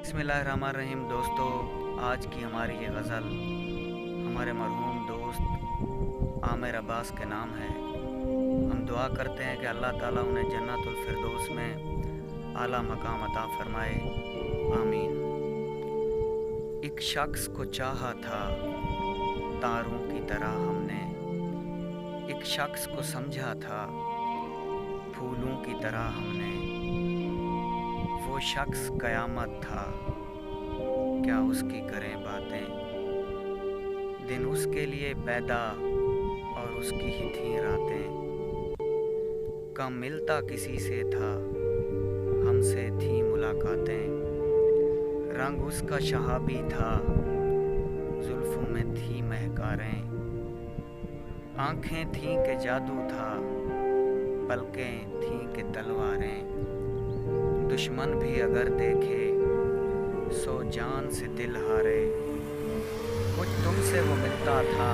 बिस्मिल्लाहिर्रहमानिर्रहीम। दोस्तों, आज की हमारी ये गज़ल हमारे मरहूम दोस्त आमिर अब्बास के नाम है। हम दुआ करते हैं कि अल्लाह ताला उन्हें जन्नतुल फिरदौस में आला मकाम अता फ़रमाए, आमीन। एक शख्स को चाहा था तारों की तरह हमने, एक शख्स को समझा था फूलों की तरह हमने। वो शख्स क़यामत था, क्या उसकी करें बातें। दिन उसके लिए पैदा और उसकी ही थी रातें। कम मिलता किसी से था, हमसे थी मुलाकातें। रंग उसका शहाबी था, जुल्फ़ों में थी महकारें। आँखें थीं कि जादू था, पलकें थीं कि तलवारें। दुश्मन भी अगर देखे सो जान से दिल हारे। कुछ तुमसे वो मिलता था,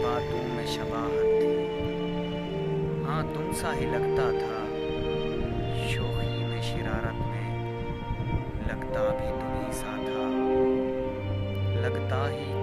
बातों में शबाहत थी। हाँ, तुम सा ही लगता था, शोखी में शरारत में। लगता भी तुम्ही सा था, लगता ही